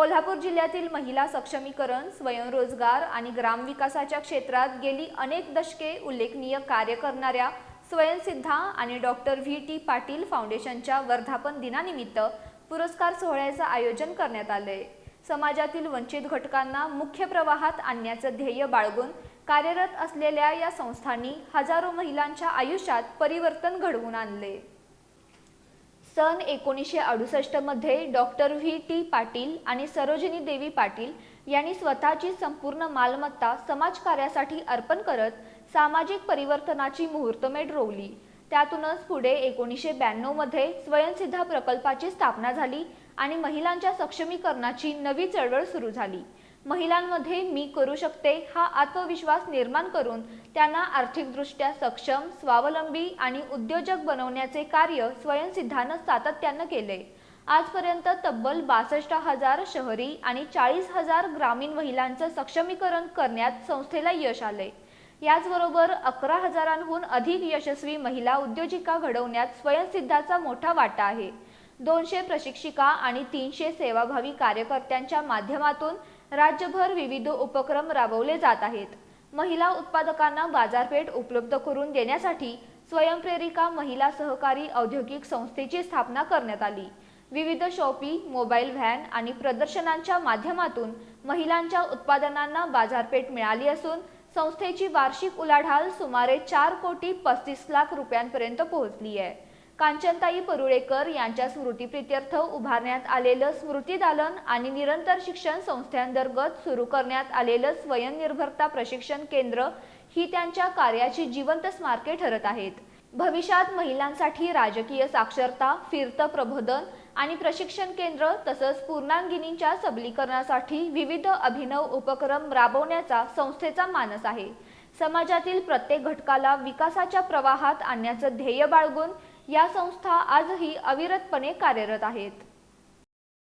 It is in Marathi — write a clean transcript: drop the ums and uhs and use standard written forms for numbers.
कोल्हापूर जिल्ह्यातील महिला सक्षमीकरण, स्वयंरोजगार आणि ग्रामविकासाच्या क्षेत्रात गेली अनेक दशके उल्लेखनीय कार्य करणाऱ्या स्वयंसिद्धा आणि डॉक्टर व्ही.टी. पाटील फाउंडेशनच्या वर्धापन दिनानिमित्त पुरस्कार सोहळ्याचं आयोजन करण्यात आले। समाजातील वंचित घटकांना मुख्य प्रवाहात आणण्याचं ध्येय बाळगून कार्यरत असलेल्या या संस्थांनी हजारो महिलांच्या आयुष्यात परिवर्तन घडवून आणले। सन 1968 मध्ये डॉक्टर व्ही.टी. पाटील आणि सरोजिनी देवी पाटील यांनी स्वतःची संपूर्ण मालमत्ता समाजकार्यासाठी अर्पण करत सामाजिक परिवर्तनाची मुहूर्तमेढ रोवली। त्यातूनच पुढे 1992 मध्ये स्वयंसिद्धा प्रकल्पाची स्थापना झाली आणि महिलांच्या सक्षमीकरणाची नवी चळवळ सुरू झाली। महिलांमध्ये मी करू शकते हा आत्मविश्वास निर्माण करून त्यांना आर्थिकदृष्ट्या सक्षम, स्वावलंबी आणि उद्योजक बनवण्याचे कार्य स्वयंसिद्धानं सातत्यानं केले। आजपर्यंत तब्बल 62,000 शहरी आणि 40,000 ग्रामीण महिलांचं सक्षमीकरण करण्यात संस्थेला यश आले। याचबरोबर 11,000हून अधिक यशस्वी महिला उद्योजिका घडवण्यात स्वयंसिद्धाचा मोठा वाटा आहे। 200 प्रशिक्षिका आणि 300 सेवाभावी कार्यकर्त्यांच्या माध्यमातून राज्यभर विविध उपक्रम राबवले जात आहेत। महिला उत्पादकांना बाजारपेठ उपलब्ध करून देण्यासाठी स्वयंप्रेरिका महिला सहकारी औद्योगिक संस्थेची स्थापना करण्यात आली। विविध शॉपी, मोबाईल व्हॅन आणि प्रदर्शनांच्या माध्यमातून महिलांच्या उत्पादनांना बाजारपेठ मिळाली असून संस्थेची वार्षिक उलाढाल सुमारे 4 कोटी 35 लाख रुपयांपर्यंत पोहोचली आहे। कांचनताई परुळेकर यांच्या स्मृतिप्रित्यर्थ उभारण्यात आलेलं स्मृती दालन आणि निरंतर शिक्षण संस्थेअंतर्गत सुरू करण्यात आलेलं स्वयंनिर्भरता प्रशिक्षण केंद्र ही त्यांच्या कार्याची जिवंत स्मारके ठरत आहेत। भविष्यात महिलांसाठी राजकीय साक्षरता, फिरतं प्रबोधन आणि प्रशिक्षण केंद्र तसंच पूर्णांगिनींच्या सबलीकरणासाठी विविध अभिनव उपक्रम राबवण्याचा संस्थेचा मानस आहे। समाजातील प्रत्येक घटकाला विकासाच्या प्रवाहात आणण्याचं ध्येय बाळगून या संस्था आजही अविरतपणे कार्यरत आहेत।